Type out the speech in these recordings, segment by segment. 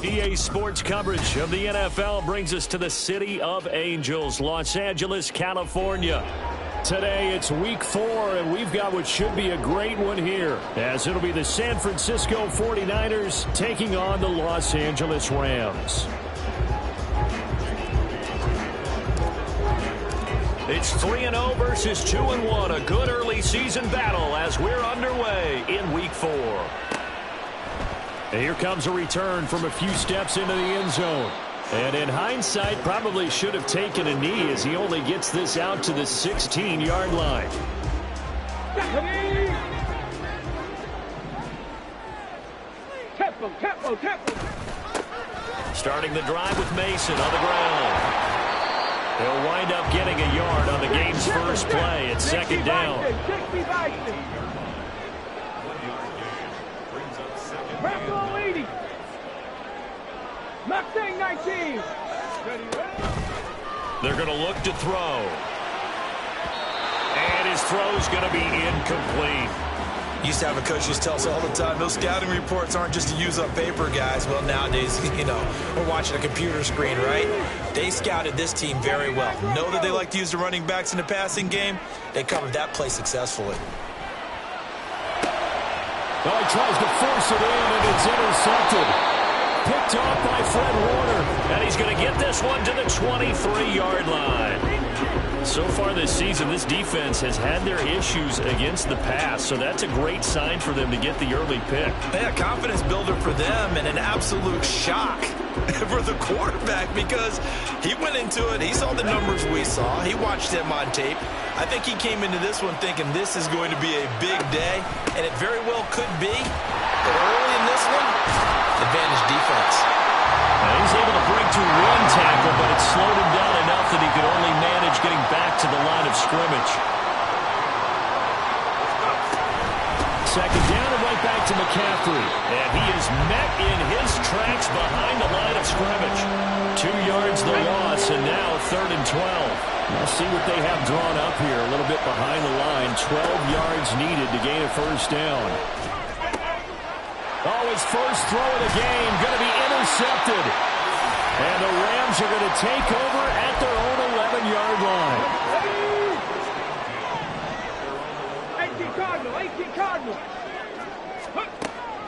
EA Sports coverage of the NFL brings us to the City of Angels, Los Angeles, California. Today it's week 4, and we've got what should be a great one here, as it'll be the San Francisco 49ers taking on the Los Angeles Rams. It's 3-0 versus 2-1, a good early season battle as we're underway in week 4. And here comes a return from a few steps into the end zone. And in hindsight, probably should have taken a knee as he only gets this out to the 16-yard line. Starting the drive with Mason on the ground. He'll wind up getting a yard on the game's first play. It's second down. Mustang 19. They're going to look to throw. And his throw's going to be incomplete. Used to have a coach just tell us all the time, those scouting reports aren't just to use up paper, guys. Well, nowadays, we're watching a computer screen, right? They scouted this team very well. Know that they like to use the running backs in the passing game. They covered that play successfully. Oh, he tries to force it in, and it's intercepted. Picked off by Fred Warner. And he's going to get this one to the 23-yard line. So far this season, this defense has had their issues against the pass, so that's a great sign for them to get the early pick. Yeah, confidence builder for them and an absolute shock for the quarterback because he went into it. He saw the numbers we saw. He watched them on tape. I think he came into this one thinking this is going to be a big day, and it very well could be. But early in this one, advantage defense. He's able to break to one tackle, but it slowed him down enough that he could only manage getting back to the line of scrimmage. Second down and right back to McCaffrey. And he is met in his tracks behind the line of scrimmage. 2 yards the loss, and now 3rd and 12. Let's see what they have drawn up here. A little bit behind the line. 12 yards needed to gain a first down. Oh, his first throw of the game going to be intercepted. And the Rams are going to take over at their own 11-yard line. 18 Cardinal.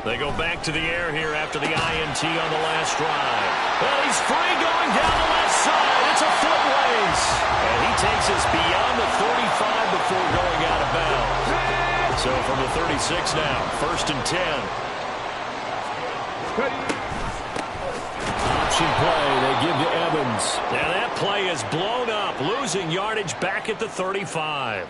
They go back to the air here after the INT on the last drive. Well, he's free going down the left side. It's a foot race. And he takes us beyond the 35 before going out of bounds. So from the 36 now, 1st and 10. Option play, they give to Evans. And that play is blown up, losing yardage back at the 35.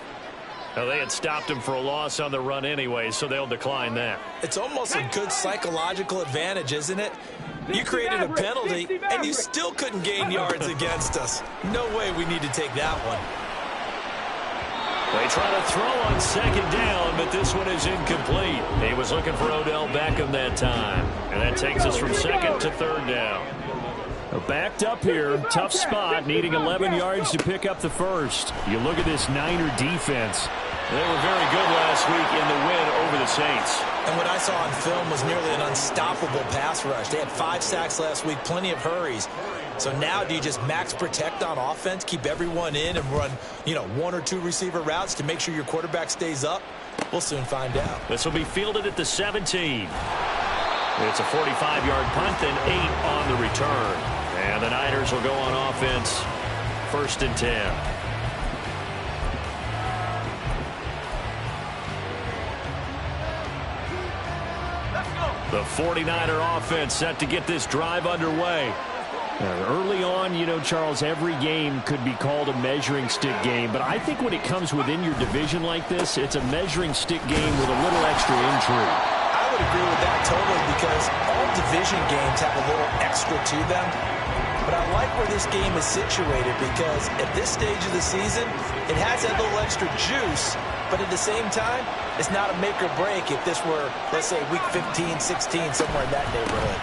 Now, they had stopped him for a loss on the run anyway, so they'll decline that. It's almost a good psychological advantage, isn't it? You created a penalty, and you still couldn't gain yards against us. No way we need to take that one. They try to throw on second down, but this one is incomplete. He was looking for Odell Beckham that time. And that takes us from 2nd to 3rd down. Backed up here, tough spot, needing 11 yards to pick up the first. You look at this Niner defense. They were very good last week in the win over the Saints. And what I saw on film was nearly an unstoppable pass rush. They had 5 sacks last week, plenty of hurries. So now do you just max protect on offense, keep everyone in and run, 1 or 2 receiver routes to make sure your quarterback stays up? We'll soon find out. This will be fielded at the 17. It's a 45-yard punt, then 8 on the return. And the Niners will go on offense, 1st and 10. The 49er offense set to get this drive underway. Early on, Charles, every game could be called a measuring stick game. But I think when it comes within your division like this, it's a measuring stick game with a little extra intrigue. I would agree with that totally because all division games have a little extra to them. But I like where this game is situated because at this stage of the season, it has that little extra juice. But at the same time, it's not a make or break if this were, let's say, week 15, 16, somewhere in that neighborhood.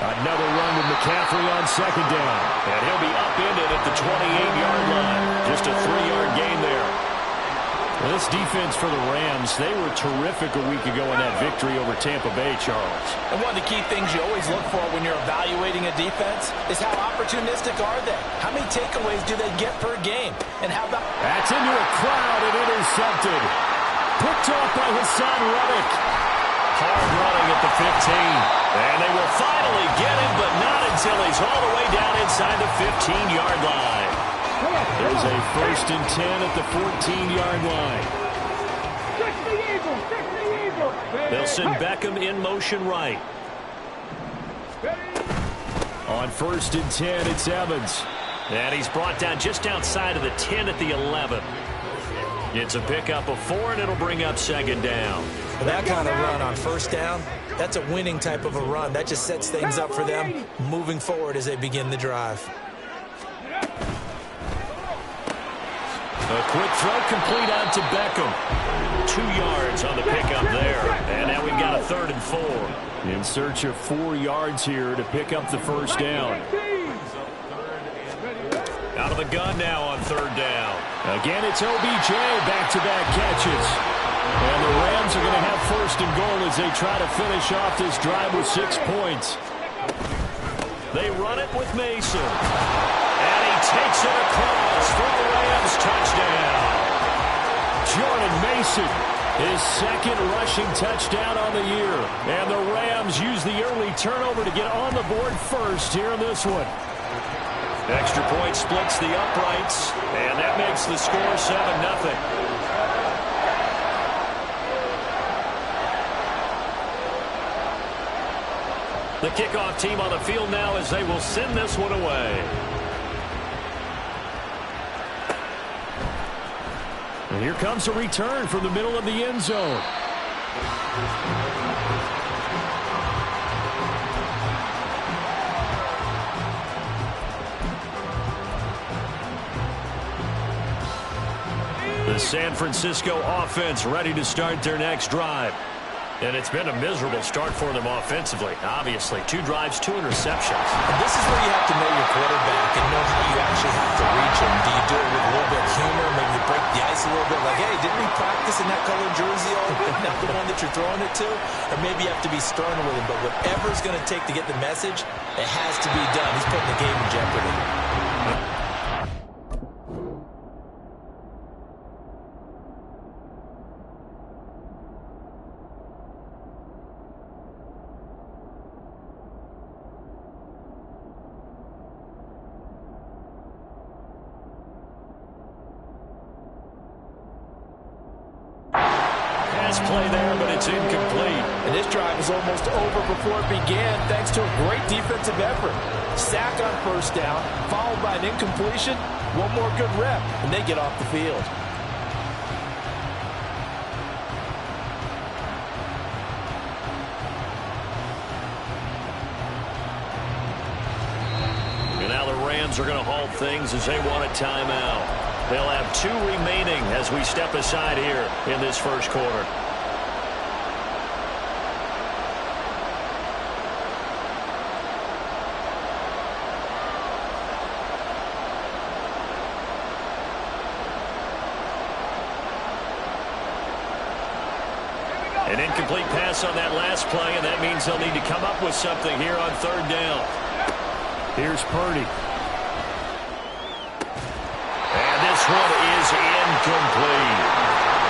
Another run with McCaffrey on second down. And he'll be upended at the 28-yard line. Just a 3-yard gain there. Well, this It's defense for the Rams. They were terrific a week ago in that victory over Tampa Bay, Charles. And one of the key things you always look for when you're evaluating a defense is how opportunistic are they? How many takeaways do they get per game? And how about... That's into a crowd and intercepted. Picked off by Hassan Reddick. Hard running at the 15. And they will finally get him, but not until he's all the way down inside the 15-yard line. There's a 1st and 10 at the 14-yard line. They'll send Beckham in motion right. On 1st and 10, it's Evans. And he's brought down just outside of the 10 at the 11. It's a pickup of 4, and it'll bring up 2nd down. That kind of run on 1st down, that's a winning type of a run. That just sets things up for them moving forward as they begin the drive. A quick throw complete out to Beckham. 2 yards on the pickup there. And now we've got a 3rd and 4. In search of 4 yards here to pick up the 1st down. Out of the gun now on 3rd down. Again, it's OBJ, back-to-back catches. And the Rams are going to have 1st and goal as they try to finish off this drive with 6 points. They run it with Mason. And he takes it across for the Rams touchdown. Jordan Mason, his 2nd rushing touchdown on the year. And the Rams use the early turnover to get on the board first here in this one. Extra point splits the uprights, and that makes the score 7-0. The kickoff team on the field now as they will send this one away. And here comes a return from the middle of the end zone. The San Francisco offense ready to start their next drive. And it's been a miserable start for them offensively. Obviously, 2 drives, 2 interceptions. And this is where you have to know your quarterback and know how you actually have to reach him. Do you do it with a little bit of humor, maybe you break the ice a little bit, like, hey, didn't we practice in that colored jersey all the way, not the one that you're throwing it to? Or maybe you have to be stern with him, but whatever it's going to take to get the message, it has to be done. He's putting the game in jeopardy. Play there, but it's incomplete. And this drive is almost over before it began thanks to a great defensive effort. Sack on 1st down, followed by an incompletion. One more good rep, and they get off the field. And now the Rams are going to halt things as they want a timeout. They'll have 2 remaining as we step aside here in this 1st quarter. An incomplete pass on that last play, and that means they'll need to come up with something here on 3rd down. Here's Purdy. And this one is incomplete.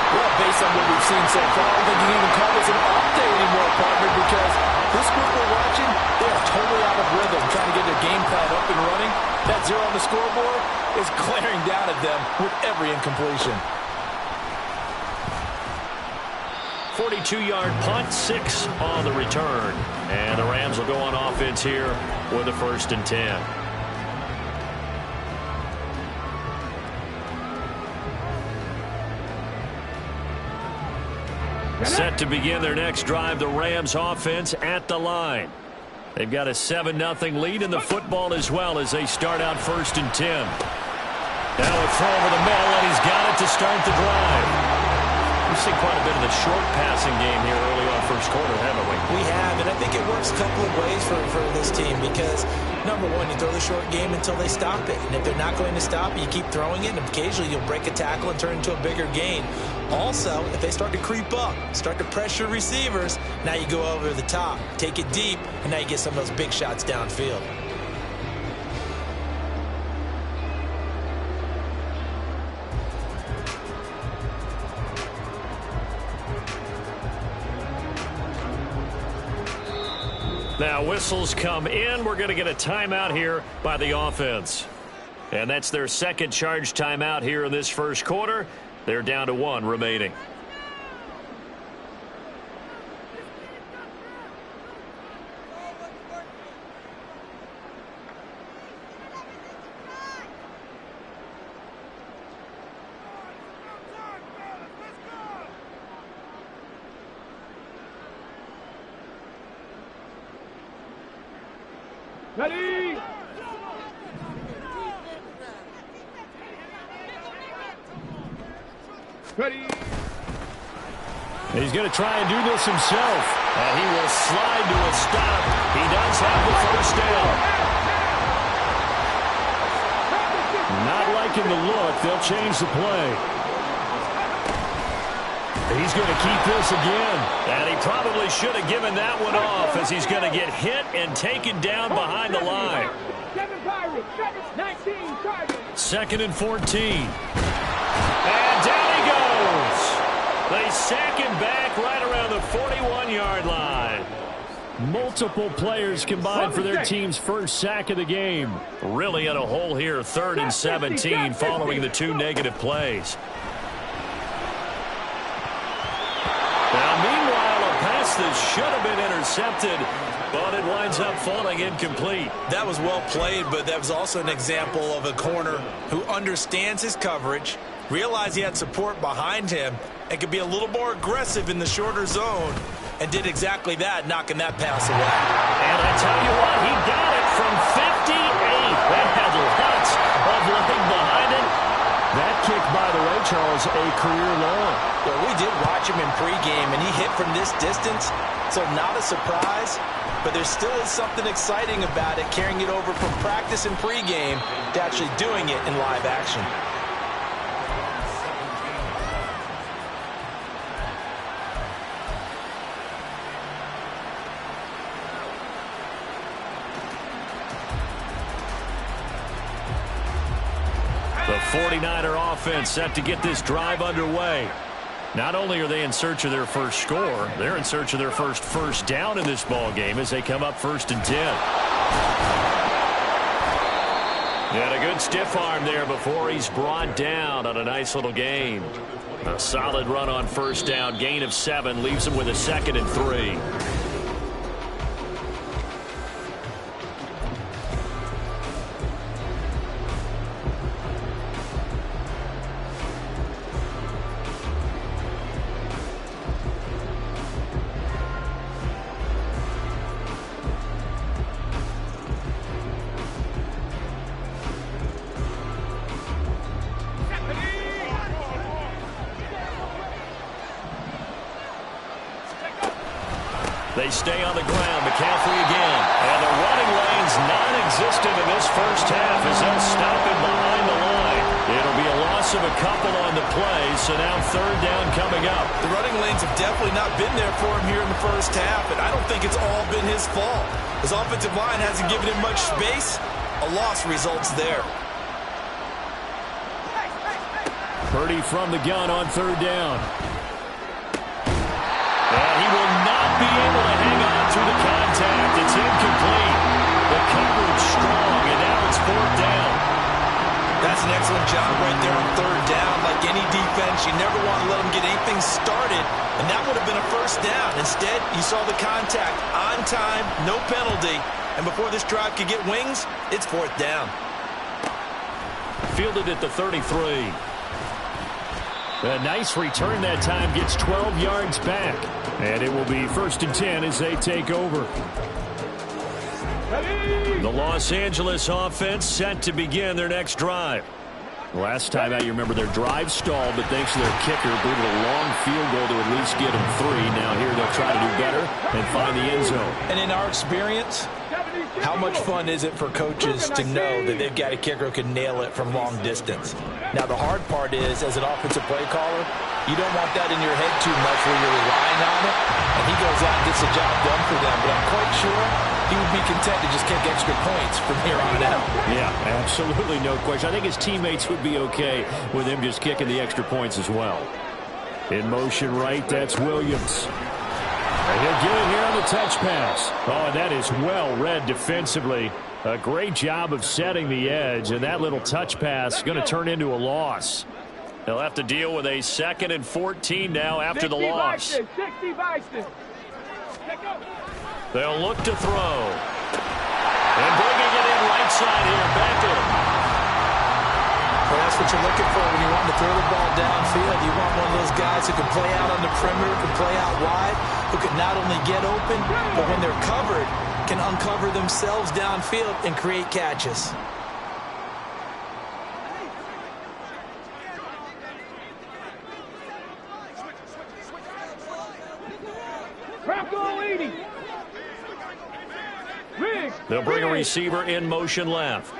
Well, based on what we've seen so far, I don't think you can even call this an off day anymore, partner, because this group we're watching, they are totally out of rhythm, trying to get their game plan up and running. That 0 on the scoreboard is glaring down at them with every incompletion. 42-yard punt, 6 on the return. And the Rams will go on offense here with a 1st and 10. Set to begin their next drive, the Rams offense at the line. They've got a 7-0 lead in the football as well as they start out 1st and 10. Now a throw over the middle, and he's got it to start the drive. We've seen quite a bit of the short passing game here early on first quarter, haven't we? We have, and I think it works a couple of ways for this team because, number one, you throw the short game until they stop it. And if they're not going to stop it, you keep throwing it, and occasionally you'll break a tackle and turn it into a bigger gain. Also, if they start to creep up, start to pressure receivers, now you go over the top, take it deep, and now you get some of those big shots downfield. Now whistles come in. We're going to get a timeout here by the offense. And that's their second charge timeout here in this first quarter. They're down to 1 remaining. Ready? Ready? He's going to try and do this himself. And he will slide to a stop. He does have the first down. Not liking the look. They'll change the play. He's going to keep this again. And he probably should have given that one off as he's going to get hit and taken down behind the line. 7 Pirates, 19 targets. 2nd and 14. And down he goes. They sack him back right around the 41-yard line. Multiple players combined for their team's first sack of the game. Really in a hole here, 3rd and 17 following the 2 negative plays. Now, meanwhile, a pass that should have been intercepted, but it winds up falling incomplete. That was well played, but that was also an example of a corner who understands his coverage, realized he had support behind him, and could be a little more aggressive in the shorter zone, and did exactly that, knocking that pass away. And I tell you what, he got it from 58. That had lots of leg behind it. That kick, by the way, Charles, a career long. Well, we did watch him in pregame, and he hit from this distance, so not a surprise. But there still is something exciting about it, carrying it over from practice and pregame to actually doing it in live action. The 49er offense set to get this drive underway. Not only are they in search of their first score, they're in search of their first down in this ball game as they come up 1st and 10. And a good stiff arm there before he's brought down on a nice little gain. A solid run on 1st down, gain of 7, leaves him with a 2nd and 3. They stay on the ground. McCaffrey again. And the running lane's non-existent in this first half as they'll stop him behind the line. It'll be a loss of a couple on the play, so now 3rd down coming up. The running lanes have definitely not been there for him here in the first half, and I don't think it's all been his fault. His offensive line hasn't given him much space. A loss results there. Purdy from the gun on 3rd down. And he will not be able to hang on through the contact. It's incomplete. The coverage strong, and now it's 4th down. That's an excellent job right there on 3rd down. Like any defense, you never want to let them get anything started, and that would have been a 1st down. Instead, you saw the contact on time, no penalty, and before this drive could get wings, it's 4th down. Fielded at the 33. A nice return that time, gets 12 yards back. And it will be 1st and 10 as they take over. Ready? The Los Angeles offense set to begin their next drive. Last time out, you remember their drive stalled, but thanks to their kicker, booted a long field goal to at least get them 3. Now here they'll try to do better and find the end zone. And in our experience, how much fun is it for coaches to know that they've got a kicker who can nail it from long distance? Now, the hard part is, as an offensive play caller, you don't want that in your head too much where you're relying on it, and he goes out and gets the job done for them. But I'm quite sure he would be content to just kick extra points from here on out. Yeah, absolutely no question. I think his teammates would be okay with him just kicking the extra points as well. In motion right, that's Williams. And he'll get it here on the touch pass. Oh, that is well read defensively. A great job of setting the edge, and that little touch pass is going to turn into a loss. They'll have to deal with a 2nd and 14 now after the loss. 60 They'll look to throw. And bringing it in right side here, Beckham. Well, that's what you're looking for when you want to throw the ball downfield. You want one of those guys who can play out on the perimeter, can play out wide, who can not only get open, but when they're covered, can uncover themselves downfield and create catches. They'll bring a receiver in motion left.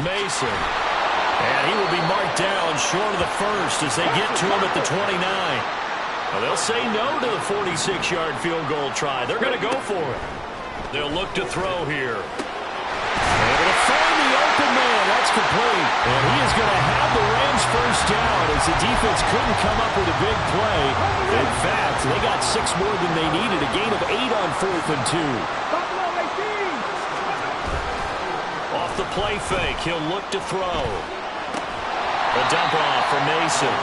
Mason. And he will be marked down short of the first as they get to him at the 29. Well, they'll say no to the 46-yard field goal try. They're going to go for it. They'll look to throw here. Able to find the open man. That's complete. And he is going to have the Rams first down as the defense couldn't come up with a big play. In fact, they got 6 more than they needed. A gain of 8 on 4th and 2. Off the play fake, he'll look to throw. A dump off for Mason.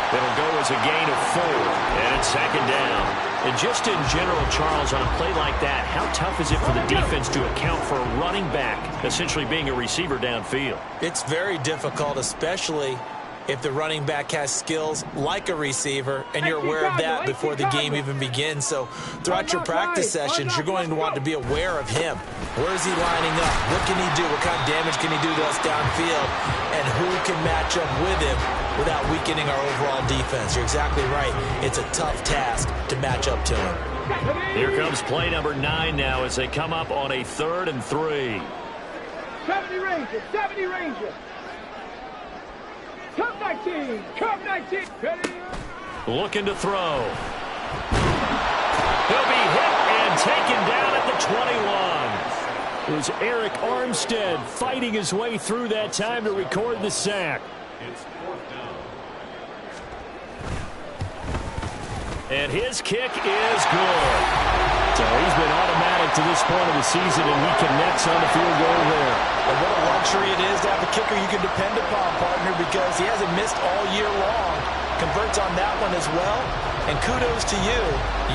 It'll go as a gain of 4, and it's 2nd down. And just in general, Charles, on a play like that, how tough is it for the defense to account for a running back essentially being a receiver downfield? It's very difficult, especially if the running back has skills like a receiver, and you're aware of that before the game even begins. So throughout your practice sessions, you're going to want to be aware of him. Where is he lining up? What can he do? What kind of damage can he do to us downfield? And who can match up with him without weakening our overall defense? You're exactly right. It's a tough task to match up to him. Here comes play number 9 now as they come up on a 3rd and 3. 70 Rangers, 70 Rangers. Cup 19, Cup 19. Ready? Looking to throw. He'll be hit and taken down at the 21. It was Eric Armstead fighting his way through that time to record the sack. And his kick is good. So he's been automatic to this point of the season, and he connects on the field goal there. And what a luxury it is to have a kicker you can depend upon, partner, because he hasn't missed all year long. Converts on that one as well. And kudos to you.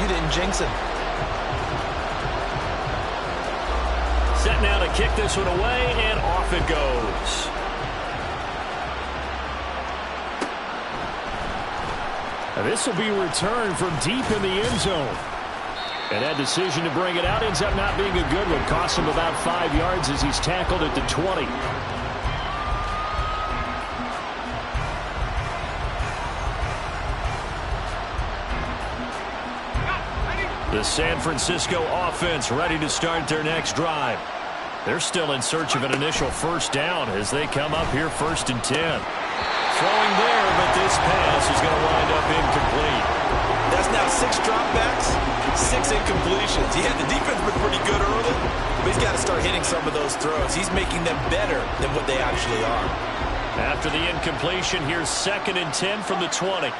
You didn't jinx him. Set now to kick this one away, and off it goes. And this will be returned from deep in the end zone. And that decision to bring it out ends up not being a good one. Costs him about 5 yards as he's tackled at the 20. The San Francisco offense ready to start their next drive. They're still in search of an initial first down as they come up here 1st and 10. Throwing there, but this pass is going to wind up incomplete. That's now 6 dropbacks, 6 incompletions. Yeah, the defense was pretty good early, but he's got to start hitting some of those throws. He's making them better than what they actually are. After the incompletion, here's 2nd and 10 from the 20.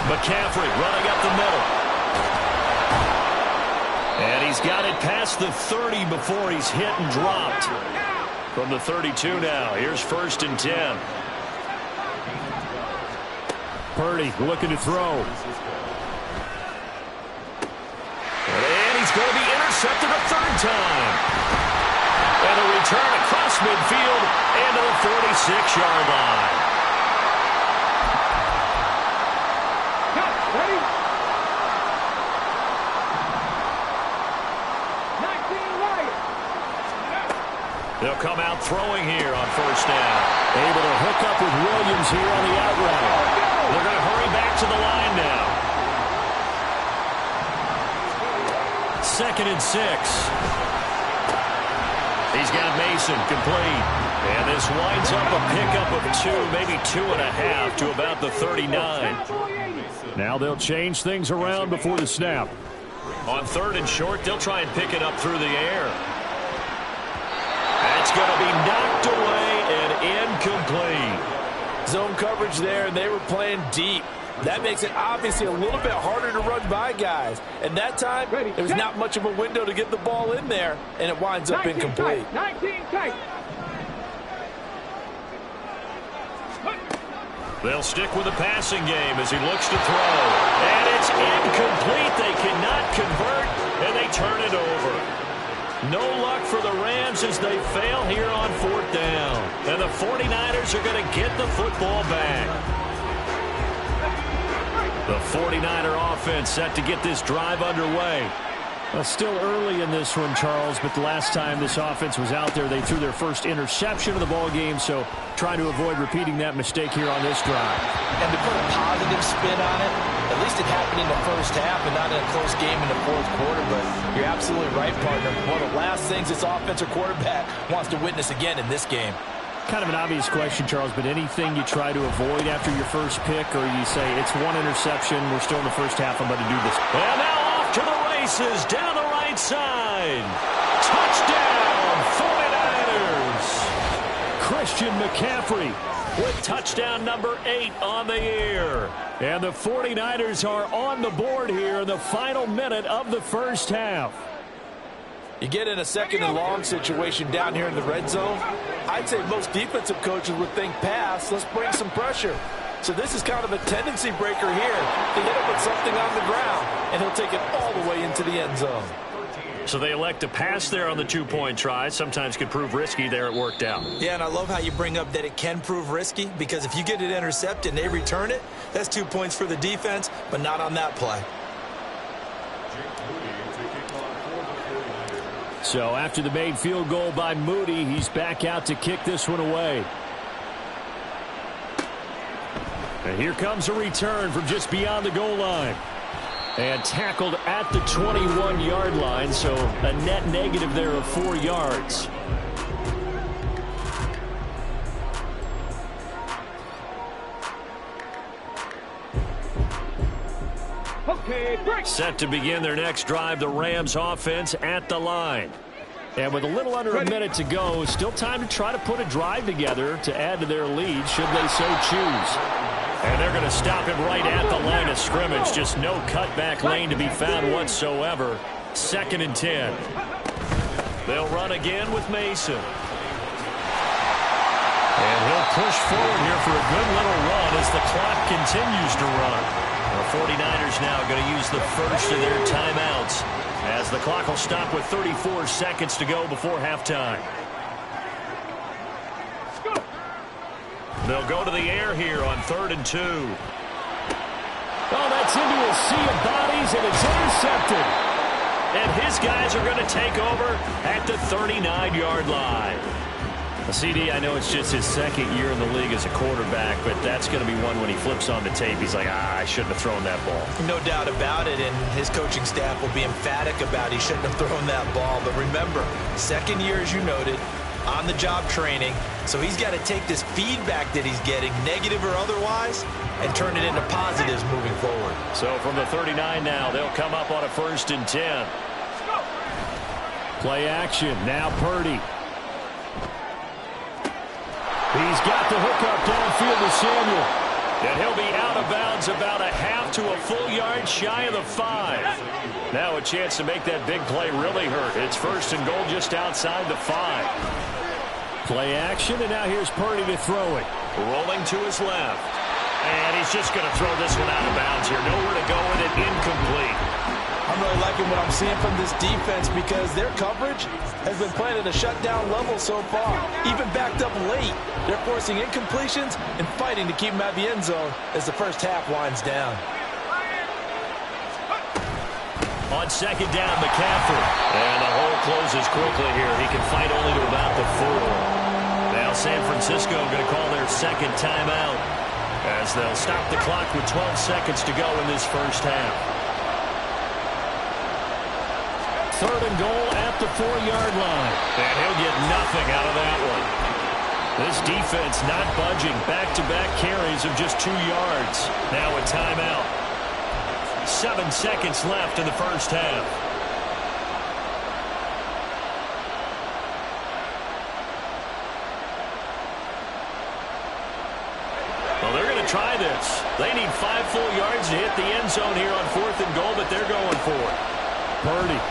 McCaffrey running up the middle. And he's got it past the 30 before he's hit and dropped. From the 32 now, here's 1st and 10. Purdy looking to throw. And he's going to be intercepted a 3rd time. And a return across across midfield and to the 46-yard line. Ready? 19 Lions. They'll come out throwing here on first down. Able to hook up with Williams here on the out route. They're going to hurry back to the line now. 2nd and 6. He's got Mason complete. And this winds up a pickup of 2, maybe 2.5 to about the 39. Now they'll change things around before the snap. On 3rd and short, they'll try and pick it up through the air. That's going to be knocked away and incomplete. Zone coverage there, and they were playing deep. That makes it obviously a little bit harder to run by guys. And that time, there was not much of a window to get the ball in there, and it winds up incomplete. 19 tight. They'll stick with the passing game as he looks to throw. And it's incomplete. They cannot convert, and they turn it over. No luck for the Rams as they fail here on 4th down. And the 49ers are going to get the football back. The 49er offense set to get this drive underway. Well, still early in this one, Charles, but the last time this offense was out there, they threw their first interception of the ball game, so trying to avoid repeating that mistake here on this drive. And to put a positive spin on it, at least it happened in the first half and not in a close game in the 4th quarter, but you're absolutely right, partner. One of the last things this offensive quarterback wants to witness again in this game. Kind of an obvious question, Charles, but anything you try to avoid after your first pick, or you say, it's one interception, we're still in the first half, I'm going to do this. And now off to the races, down the right side. Touchdown, 49ers. Christian McCaffrey with touchdown number 8 on the year. And the 49ers are on the board here in the final minute of the first half. You get in a 2nd and long situation down here in the red zone, I'd say most defensive coaches would think pass, let's bring some pressure. So this is kind of a tendency breaker here to hit him with something on the ground, and he'll take it all the way into the end zone. So they elect to pass there on the 2-point try. Sometimes could prove risky. There it worked out. Yeah, and I love how you bring up that it can prove risky, because if you get it intercepted and they return it, that's 2 points for the defense, but not on that play. So after the made field goal by Moody, he's back out to kick this one away. And here comes a return from just beyond the goal line. And tackled at the 21-yard line, so a net negative there of 4 yards. Okay, break. Set to begin their next drive, the Rams offense at the line. And with a little under a minute to go, still time to try to put a drive together to add to their lead should they so choose. And they're going to stop him right at the line of scrimmage. Just no cutback lane to be found whatsoever. 2nd and 10. They'll run again with Mason. And he'll push forward here for a good little run as the clock continues to run. The 49ers now going to use the first of their timeouts as the clock will stop with 34 seconds to go before halftime. They'll go to the air here on 3rd and 2. Oh, that's into a sea of bodies, and it's intercepted. And his guys are going to take over at the 39-yard line. CD, I know it's just his 2nd year in the league as a quarterback, but that's going to be one when he flips on the tape. He's like, I shouldn't have thrown that ball. No doubt about it, and his coaching staff will be emphatic about he shouldn't have thrown that ball. But remember, 2nd year, as you noted, on-the-job training, so he's got to take this feedback that he's getting, negative or otherwise, and turn it into positives moving forward. So from the 39 now, they'll come up on a 1st and 10. Play action, now Purdy. He's got the hook up downfield to Samuel. And he'll be out of bounds about a half to a full yard shy of the 5. Now a chance to make that big play really hurt. It's 1st and goal just outside the 5. Play action, and now here's Purdy to throw it. Rolling to his left. And he's just going to throw this one out of bounds here. Nowhere to go with it, incomplete. I'm I'm really liking what I'm seeing from this defense because their coverage has been playing at a shutdown level so far. Even backed up late, they're forcing incompletions and fighting to keep them out of the end zone as the first half winds down. On second down, McCaffrey. And the hole closes quickly here. He can fight only to about the 4. Now San Francisco going to call their second timeout as they'll stop the clock with 12 seconds to go in this first half. 3rd and goal at the 4-yard line. And he'll get nothing out of that one. This defense not budging. Back-to-back carries of just 2 yards. Now a timeout. 7 seconds left in the first half. Well, they're going to try this. They need 5 full yards to hit the end zone here on 4th and goal, but they're going for it. Purdy.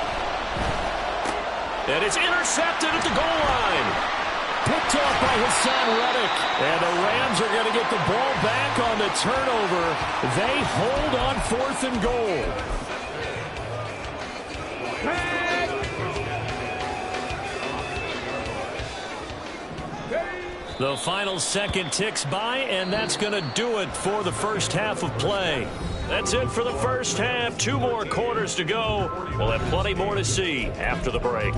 And it's intercepted at the goal line. Picked off by Hassan Reddick. And the Rams are going to get the ball back on the turnover. They hold on 4th and goal. The final second ticks by, and that's going to do it for the first half of play. That's it for the first half. 2 more quarters to go. We'll have plenty more to see after the break.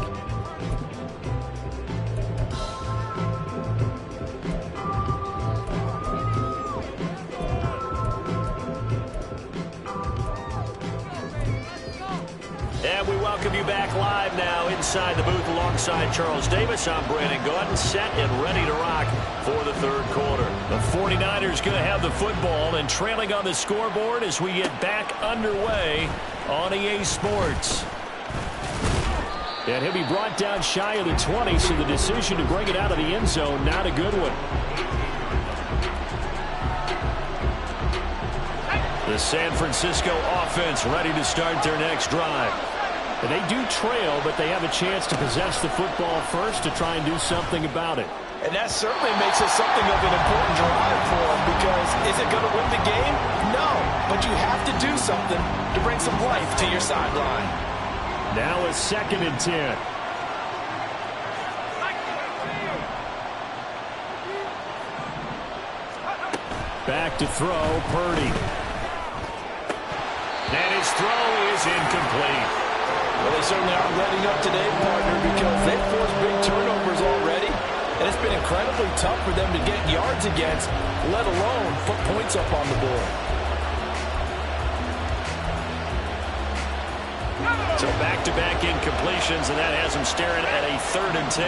And we welcome you back live now inside the booth alongside Charles Davis. I'm Brandon Gaudin, set and ready to rock for the 3rd quarter. The 49ers going to have the football and trailing on the scoreboard as we get back underway on EA Sports. And he'll be brought down shy of the 20, so the decision to bring it out of the end zone, not a good one. The San Francisco offense ready to start their next drive. And they do trail, but they have a chance to possess the football first to try and do something about it. And that certainly makes it something of an important drive for them because is it going to win the game? No, but you have to do something to bring some life to your sideline. Now a 2nd and 10. Back to throw, Purdy. And his throw is incomplete. Well, they certainly aren't letting up today, partner, because they've forced big turnovers already, and it's been incredibly tough for them to get yards against, let alone put points up on the board. So back-to-back incompletions, and that has them staring at a 3rd and 10.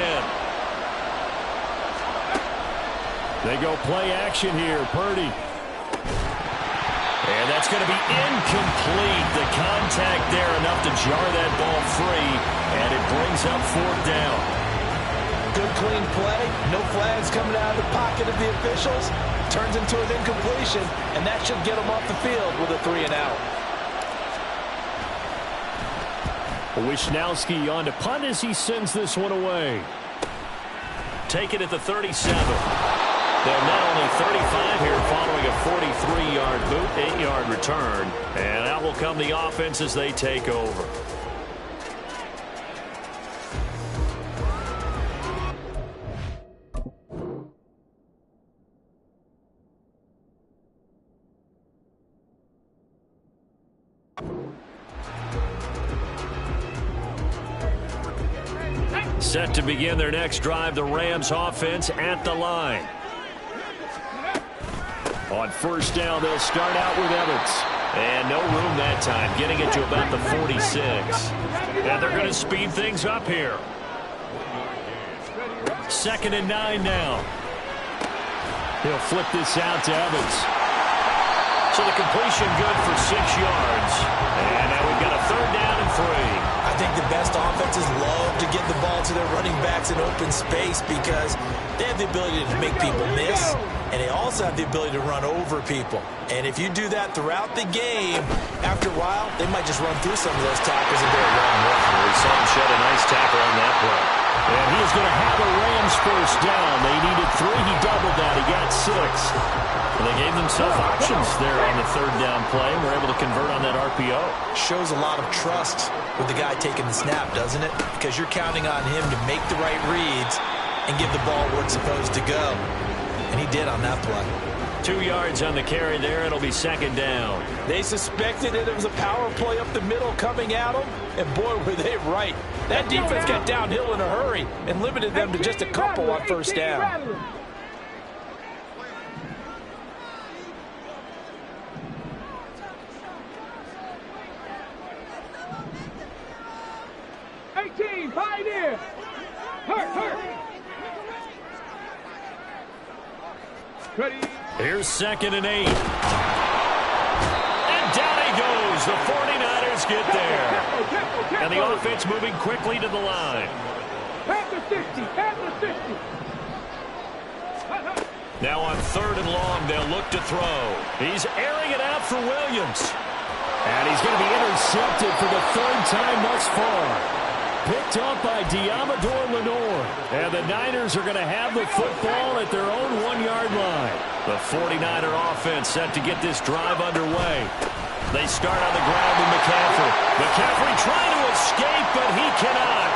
They go play action here, Purdy. And that's going to be incomplete. The contact there enough to jar that ball free, and it brings up 4th down. Good clean play. No flags coming out of the pocket of the officials. Turns into an incompletion, and that should get them off the field with a 3 and out. Wishnowski on to punt as he sends this one away. Take it at the 37. They're now only 35 here following a 43-yard boot, 8-yard return. And out will come the offense as they take over. Set to begin their next drive, the Rams offense at the line. On 1st down, they'll start out with Evans. And no room that time, getting it to about the 46. And they're going to speed things up here. 2nd and 9 now. He'll flip this out to Evans. So the completion good for 6 yards. And now we've got a 3rd down and 3. I think the best offenses love to get the ball to their running backs in open space because they have the ability to make people miss, and they also have the ability to run over people. And if you do that throughout the game, after a while, they might just run through some of those tackles and go a long way. We saw him shed a nice tackle on that play. And he is going to have a Rams 1st down. They needed 3. He doubled that. He got 6. They gave themselves options there on the third down play and were able to convert on that RPO. Shows a lot of trust with the guy taking the snap, doesn't it? Because you're counting on him to make the right reads and give the ball where it's supposed to go. And he did on that play. 2 yards on the carry there. It'll be second down. They suspected it was a power play up the middle coming at them, and boy, were they right. That defense got downhill in a hurry and limited them to just a couple on first down. 18, Pioneer. Hurt. Ready. Here's 2nd and 8. And down he goes. The 49ers get there. And the offense moving quickly to the line. At the 50. Now on 3rd and long, they'll look to throw. He's airing it out for Williams. And he's going to be intercepted for the 3rd time thus far. Picked up by Diamador Lenore. And the Niners are going to have the football at their own 1-yard line. The 49er offense set to get this drive underway. They start on the ground with McCaffrey. McCaffrey trying to escape, but he cannot.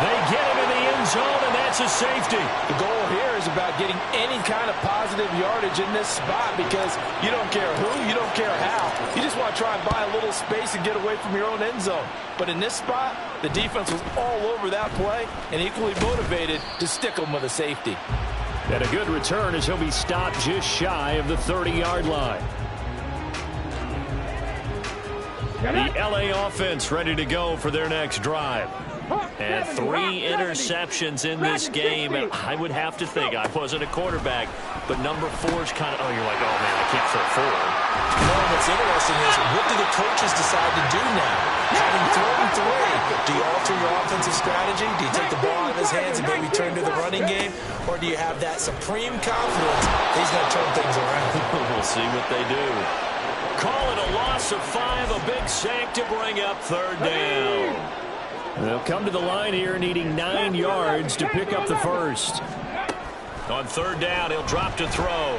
They get him in the end zone, and that's a safety. The goal here is about getting any kind of positive yardage in this spot because you don't care who, you don't care how. You just want to try and buy a little space and get away from your own end zone. But in this spot, the defense was all over that play and equally motivated to stick them with a safety. And a good return as he'll be stopped just shy of the 30-yard line. The LA offense ready to go for their next drive. And 3 interceptions in this game. And I would have to think, I wasn't a quarterback, but number 4's kind of, you're like, oh, man, I can't throw 4. No, what's interesting is, what do the coaches decide to do now? Having thrown 3, do you alter your offensive strategy? Do you take the ball out of his hands and maybe turn to the running game? Or do you have that supreme confidence that he's going to turn things around? We'll see what they do. Call it a loss of 5, a big sack to bring up 3rd down. They'll come to the line here needing 9 yards to pick up the first. On 3rd down, he'll drop to throw.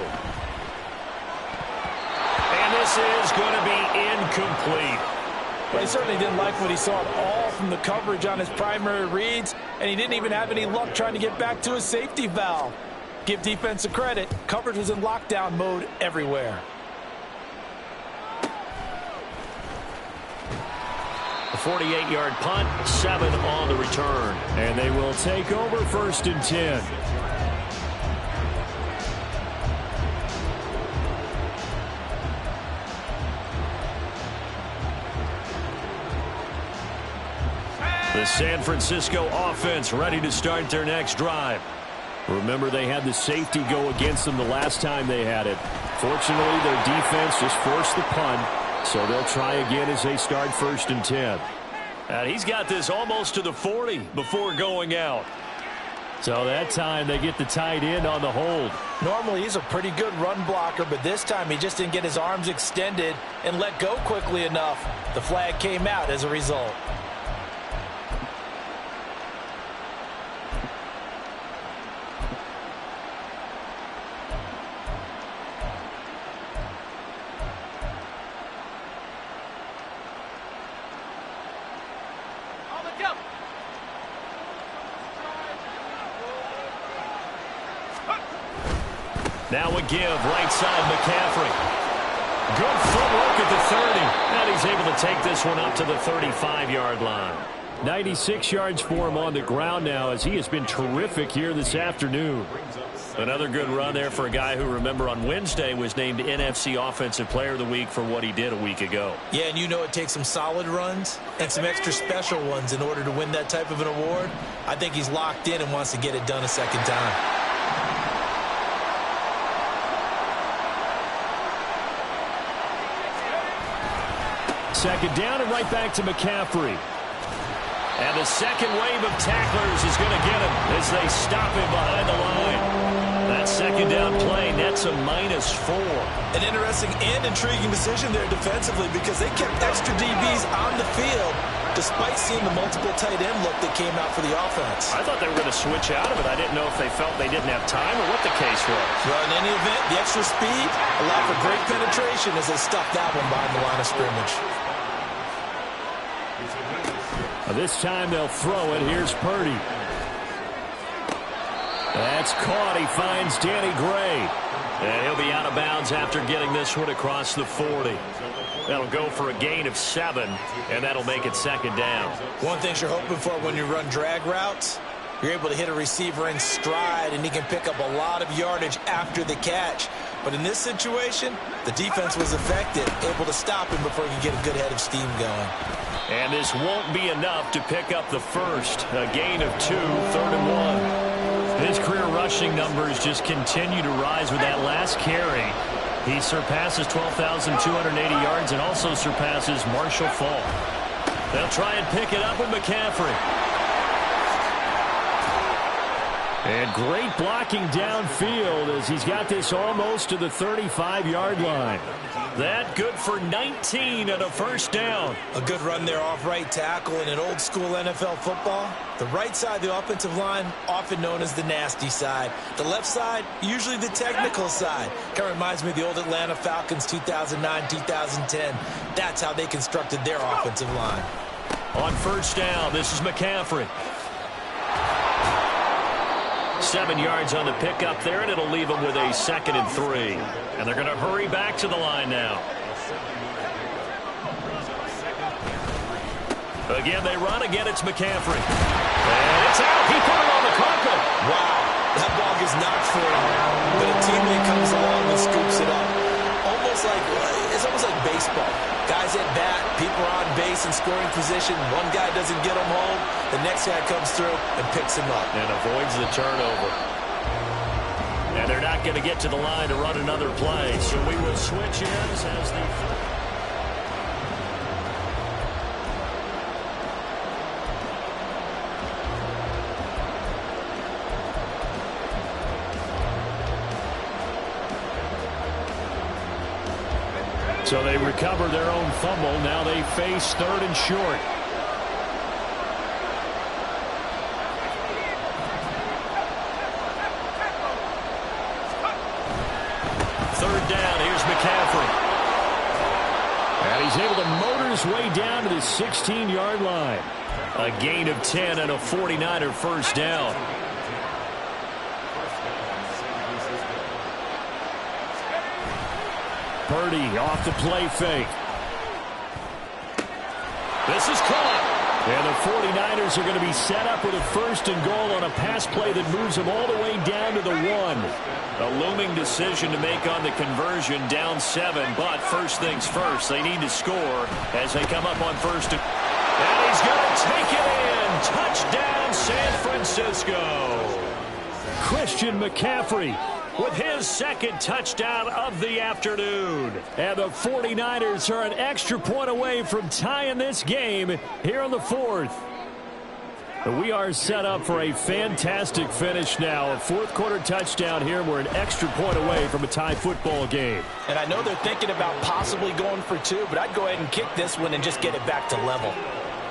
And this is going to be incomplete. Well, he certainly didn't like what he saw at all from the coverage on his primary reads, and he didn't even have any luck trying to get back to his safety valve. Give defense a credit. Coverage was in lockdown mode everywhere. A 48-yard punt, 7 on the return. And they will take over 1st and 10. The San Francisco offense ready to start their next drive. Remember, they had the safety go against them the last time they had it. Fortunately, their defense just forced the punt. So they'll try again as they start 1st and 10. And he's got this almost to the 40 before going out. So that time they get the tight end on the hold. Normally he's a pretty good run blocker, but this time he just didn't get his arms extended and let go quickly enough. The flag came out as a result. Now a give, right side, McCaffrey. Good footwork at the 30. And he's able to take this one up to the 35-yard line. 96 yards for him on the ground now as he has been terrific here this afternoon. Another good run there for a guy who, remember, on Wednesday was named NFC Offensive Player of the Week for what he did a week ago. Yeah, and you know it takes some solid runs and some extra special ones in order to win that type of an award. I think he's locked in and wants to get it done a second time. Second down and right back to McCaffrey. And the second wave of tacklers is going to get him as they stop him behind the line. That second down play nets a -4. An interesting and intriguing decision there defensively because they kept extra DBs on the field despite seeing the multiple tight end look that came out for the offense. I thought they were going to switch out of it. I didn't know if they felt they didn't have time or what the case was. Well, in any event, the extra speed allowed for great penetration as they stuffed that one behind the line of scrimmage. This time they'll throw it. Here's Purdy. That's caught. He finds Danny Gray. And he'll be out of bounds after getting this one across the 40. That'll go for a gain of 7, and that'll make it second down. One thing you're hoping for when you run drag routes, you're able to hit a receiver in stride, and he can pick up a lot of yardage after the catch. But in this situation, the defense was effective, able to stop him before he could get a good head of steam going. And this won't be enough to pick up the first. A gain of 2, 3rd and 1. His career rushing numbers just continue to rise with that last carry. He surpasses 12,280 yards and also surpasses Marshall Faulk. They'll try and pick it up with McCaffrey. And great blocking downfield as he's got this almost to the 35-yard line. That good for 19 and a first down. A good run there off right tackle in an old school NFL football. The right side of the offensive line, often known as the nasty side. The left side, usually the technical side. Kind of reminds me of the old Atlanta Falcons 2009-2010. That's how they constructed their offensive line. On first down, this is McCaffrey. 7 yards on the pickup there, and it'll leave them with a 2nd and 3. And they're going to hurry back to the line now. Again, they run. Again, it's McCaffrey. And it's out. He put it on the carpet. Wow. That ball is not for him. But a teammate comes along and scoops it up. It's almost like baseball. Guys at bat, people are on base in scoring position. One guy doesn't get him home. The next guy comes through and picks him up. And avoids the turnover. And they're not going to get to the line to run another play. So we will switch ends as the... So they recover their own fumble. Now they face 3rd and short. Third down. Here's McCaffrey. And he's able to motor his way down to the 16-yard line. A gain of 10 and a 49er first down. Purdy off the play fake. This is caught. And the 49ers are going to be set up with a 1st and goal on a pass play that moves them all the way down to the 1. A looming decision to make on the conversion, down 7. But first things first, they need to score as they come up on 1st and he's going to take it in. Touchdown, San Francisco. Christian McCaffrey with his 2nd touchdown of the afternoon. And the 49ers are an extra point away from tying this game here in the 4th. We are set up for a fantastic finish now. A 4th quarter touchdown here. We're an extra point away from a tie football game. And I know they're thinking about possibly going for 2, but I'd go ahead and kick this one and just get it back to level.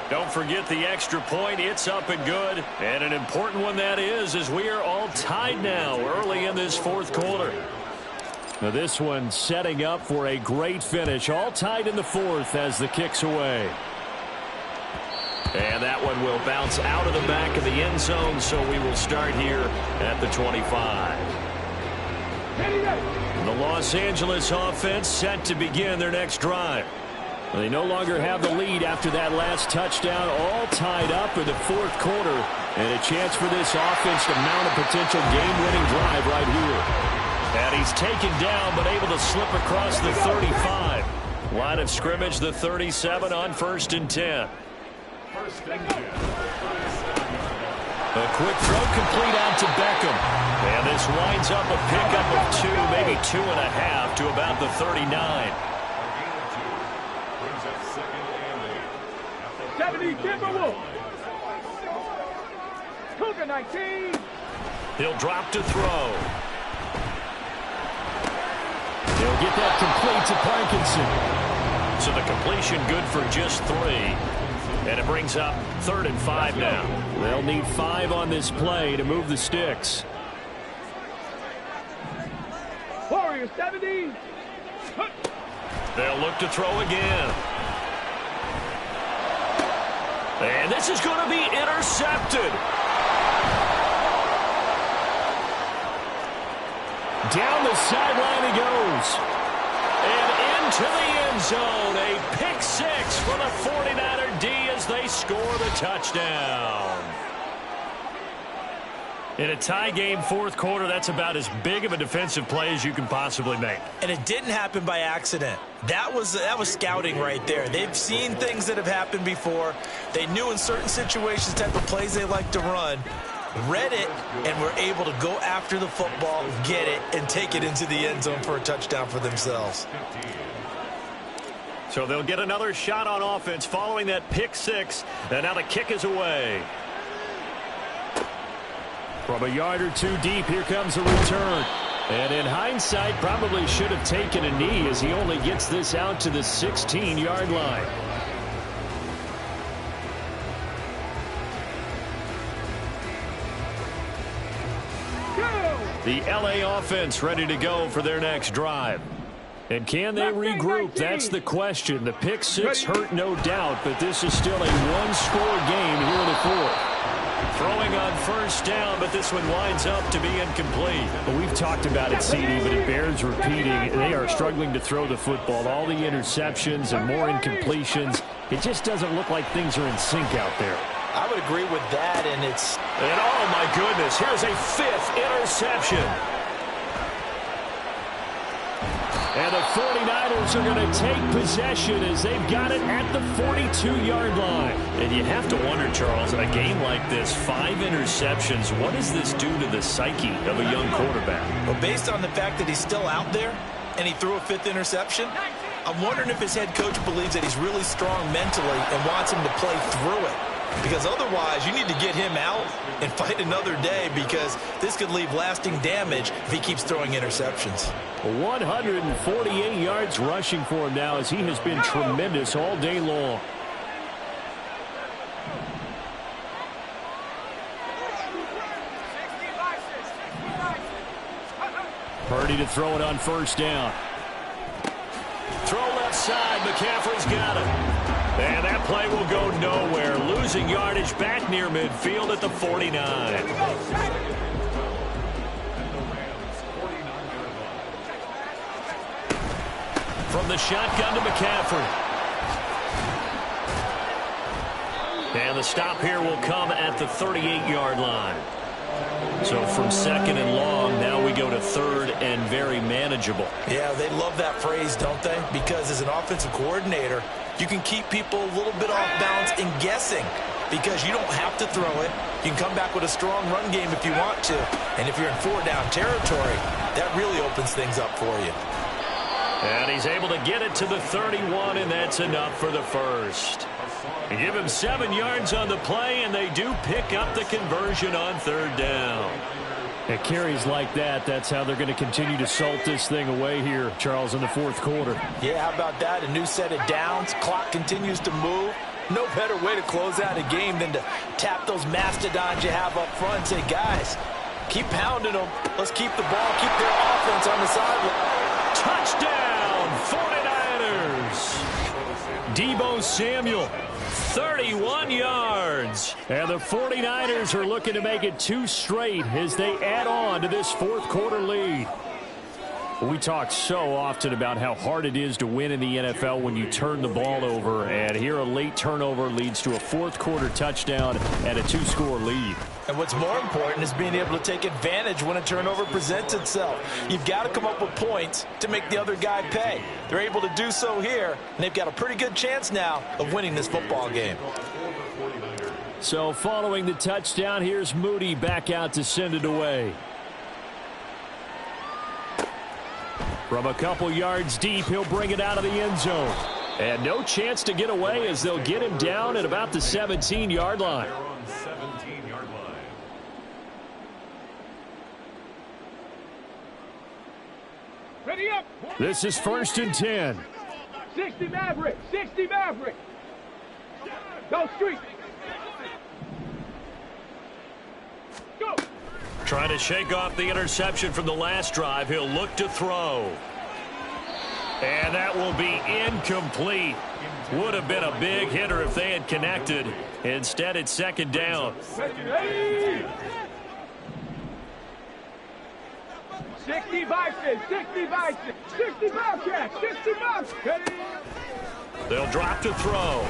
Don't forget the extra point. It's up and good. And an important one that is, as we are all tied now early in this 4th quarter. Now this one setting up for a great finish. All tied in the 4th as the kick's away. And that one will bounce out of the back of the end zone, so we will start here at the 25. The Los Angeles offense set to begin their next drive. They no longer have the lead after that last touchdown, all tied up in the 4th quarter, and a chance for this offense to mount a potential game-winning drive right here. And he's taken down, but able to slip across the 35. Line of scrimmage, the 37 on 1st and 10. A quick throw complete out to Beckham. And this winds up a pickup of 2, maybe 2.5 to about the 39. 70 Timberwolves. Cougar 19. He'll drop to throw. He'll get that complete to Parkinson. So the completion good for just 3. And it brings up 3rd and 5 now. They'll need 5 on this play to move the sticks. Warriors 70. They'll look to throw again. And this is going to be intercepted. Down the sideline he goes. And into the end zone. A pick 6 for the 49er D as they score the touchdown. In a tie game, 4th quarter, that's about as big of a defensive play as you can possibly make. And it didn't happen by accident. That was scouting right there. They've seen things that have happened before. They knew in certain situations the type of plays they like to run. Read it, and were able to go after the football, get it, and take it into the end zone for a touchdown for themselves. So they'll get another shot on offense following that pick 6, and now the kick is away. From a yard or 2 deep, here comes a return. And in hindsight, probably should have taken a knee as he only gets this out to the 16-yard line. The LA offense ready to go for their next drive. And can they regroup? That's the question. The pick 6 hurt, no doubt, but this is still a one-score game here in the 4th. Throwing on 1st down, but this one winds up to be incomplete. Well, we've talked about it, CD, but it bears repeating. They are struggling to throw the football. All the interceptions and more incompletions. It just doesn't look like things are in sync out there. I would agree with that, and it's... And oh, my goodness, here's a 5th interception. And the 49ers are going to take possession as they've got it at the 42-yard line. And you have to wonder, Charles, in a game like this, 5 interceptions, what does this do to the psyche of a young quarterback? Well, based on the fact that he's still out there and he threw a 5th interception, I'm wondering if his head coach believes that he's really strong mentally and wants him to play through it. Because otherwise, you need to get him out and fight another day, because this could leave lasting damage if he keeps throwing interceptions. 148 yards rushing for him now as he has been tremendous all day long. Purdy to throw it on 1st down. Throw left side. McCaffrey's got it. And that play will go nowhere. Losing yardage back near midfield at the 49. From the shotgun to McCaffrey. And the stop here will come at the 38-yard line. So from 2nd and long, now we go to 3rd and very manageable. Yeah, they love that phrase, don't they? Because as an offensive coordinator, you can keep people a little bit off balance and guessing, because you don't have to throw it. You can come back with a strong run game if you want to. And if you're in 4-down territory, that really opens things up for you. And he's able to get it to the 31, and that's enough for the 1st. They give him 7 yards on the play, and they do pick up the conversion on 3rd down. At carries like that, that's how they're going to continue to salt this thing away here, Charles, in the 4th quarter. Yeah, how about that? A new set of downs. Clock continues to move. No better way to close out a game than to tap those mastodons you have up front and say, guys, keep pounding them. Let's keep the ball, keep their offense on the sideline. Touchdown, 49ers. Deebo Samuel, 31 yards. And the 49ers are looking to make it 2 straight as they add on to this 4th quarter lead. We talk so often about how hard it is to win in the NFL when you turn the ball over. And here a late turnover leads to a 4th quarter touchdown and a 2-score lead. And what's more important is being able to take advantage when a turnover presents itself. You've got to come up with points to make the other guy pay. They're able to do so here, and they've got a pretty good chance now of winning this football game. So following the touchdown, here's Moody back out to send it away. From a couple yards deep, he'll bring it out of the end zone. And no chance to get away as they'll get him down at about the 17-yard line. Ready up. This is 1st and 10. 60 Maverick. 60 Maverick. Go street. Go. Trying to shake off the interception from the last drive. He'll look to throw. And that will be incomplete. Would have been a big hitter if they had connected. Instead, it's second down. 65, 65, 65, Jack, 65. They'll drop to throw.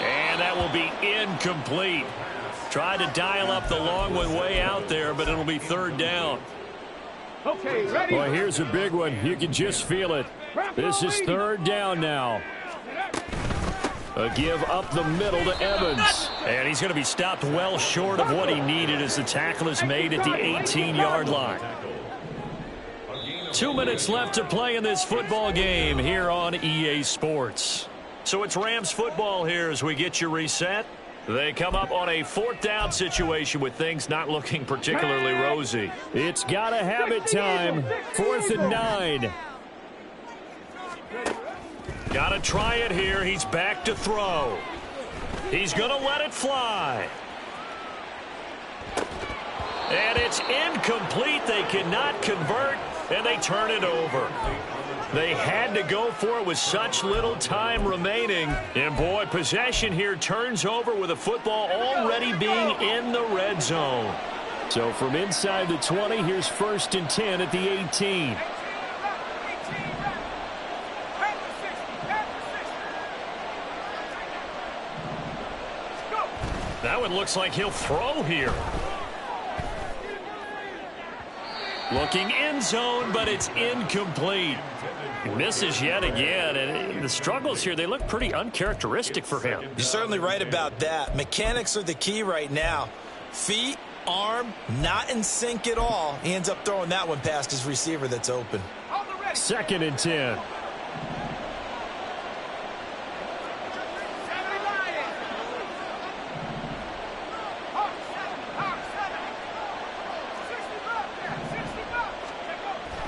And that will be incomplete. Tried to dial up the long one way out there, but it'll be third down. Okay, ready? Well, here's a big one. You can just feel it. This is third down now. A give up the middle to Evans. And he's going to be stopped well short of what he needed as the tackle is made at the 18-yard line. 2 minutes left to play in this football game here on EA Sports. So it's Rams football here as we get you reset. They come up on a fourth down situation with things not looking particularly rosy. It's got to have it time. 4th and 9. Got to try it here. He's back to throw. He's going to let it fly. And it's incomplete. They cannot convert, and they turn it over. They had to go for it with such little time remaining. And, boy, possession here turns over with the football already being in the red zone. So from inside the 20, here's 1st and 10 at the 18. That one looks like he'll throw here. Looking end zone, but it's incomplete. He misses yet again, and the struggles here, they look pretty uncharacteristic for him. You're certainly right about that. Mechanics are the key right now. Feet, arm, not in sync at all. He ends up throwing that one past his receiver that's open. 2nd and 10.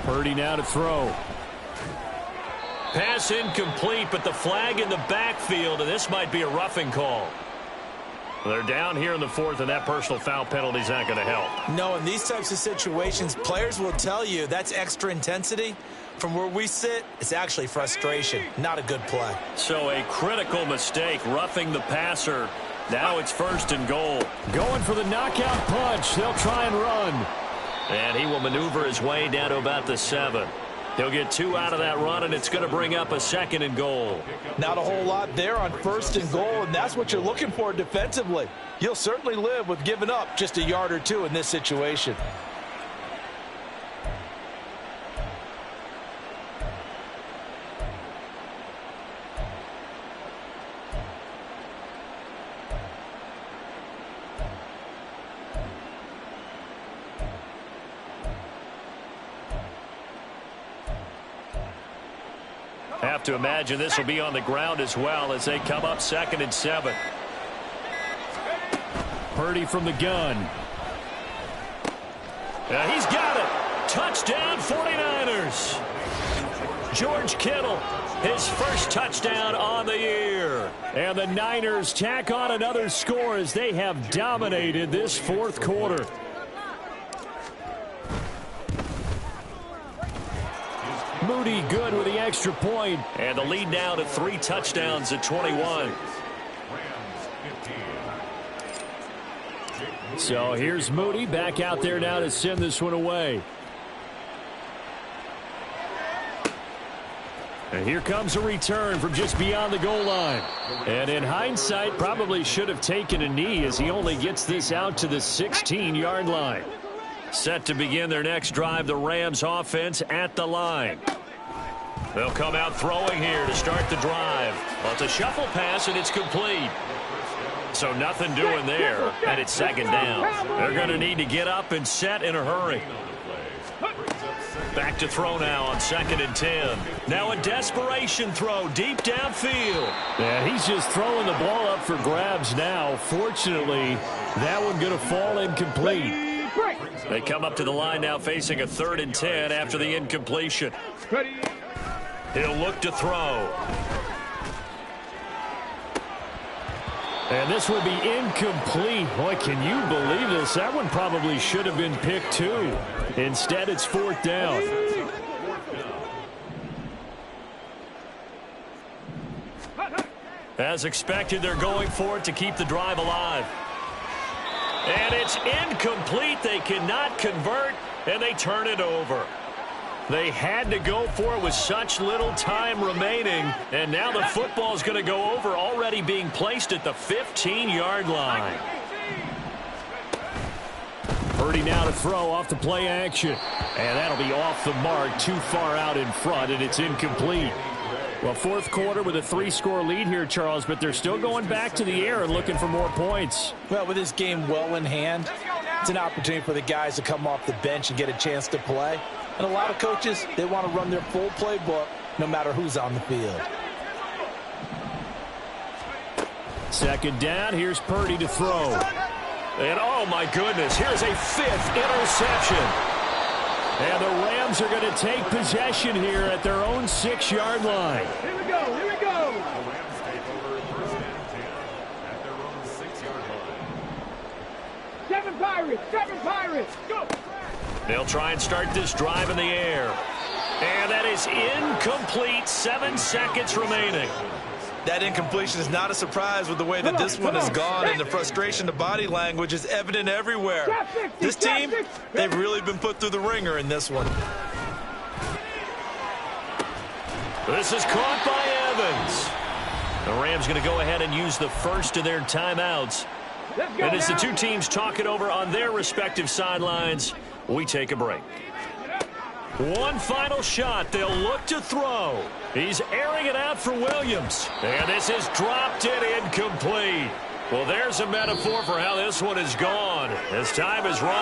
Purdy now to throw. Pass incomplete, but the flag in the backfield, and this might be a roughing call. They're down here in the 4th, and that personal foul penalty is not going to help. No, in these types of situations, players will tell you that's extra intensity. From where we sit, it's actually frustration, not a good play. So a critical mistake, roughing the passer. Now it's 1st and goal. Going for the knockout punch. They'll try and run. And he will maneuver his way down to about the 7. He'll get 2 out of that run, and it's going to bring up a 2nd and goal. Not a whole lot there on 1st and goal, and that's what you're looking for defensively. You'll certainly live with giving up just a yard or 2 in this situation. Have to imagine this will be on the ground as well as they come up 2nd and 7. Purdy from the gun. He's got it. Touchdown 49ers. George Kittle, his first touchdown on the year. And the Niners tack on another score as they have dominated this 4th quarter. Moody good with the extra point. And the lead now to 3 touchdowns at 21. So here's Moody back out there now to send this one away. And here comes a return from just beyond the goal line. And in hindsight, probably should have taken a knee as he only gets this out to the 16-yard line. Set to begin their next drive, the Rams offense at the line. They'll come out throwing here to start the drive. Well, it's a shuffle pass, and it's complete. So nothing doing there, and it's 2nd down. They're going to need to get up and set in a hurry. Back to throw now on 2nd and 10. Now a desperation throw deep downfield. Yeah, he's just throwing the ball up for grabs now. Fortunately, that one going to fall incomplete. They come up to the line now facing a 3rd and 10 after the incompletion. He'll look to throw. And this will be incomplete. Boy, can you believe this? That one probably should have been picked too. Instead, it's 4th down. As expected, they're going for it to keep the drive alive. And it's incomplete. They cannot convert, and they turn it over. They had to go for it with such little time remaining, and now the football is going to go over, already being placed at the 15-yard line. Purdy now to throw off the play action. And that'll be off the mark, too far out in front, and it's incomplete. Well, 4th quarter with a 3-score lead here, Charles, but they're still going back to the air and looking for more points. Well, with this game well in hand, it's an opportunity for the guys to come off the bench and get a chance to play. And a lot of coaches, they want to run their full playbook no matter who's on the field. 2nd down, here's Purdy to throw. And oh my goodness, here's a 5th interception. And the Rams are going to take possession here at their own 6-yard line. Here we go, here we go. Seven Pirates, go. They'll try and start this drive in the air. And that is incomplete. 7 seconds remaining. That incompletion is not a surprise with the way that this one has gone, and the frustration, the body language is evident everywhere. This team, they've really been put through the ringer in this one. This is caught by Evans. The Rams going to go ahead and use the first of their timeouts. And as the two teams talk it over on their respective sidelines, we take a break. One final shot. They'll look to throw. He's airing it out for Williams. And this is dropped in incomplete. Well, there's a metaphor for how this one is gone. As time is run.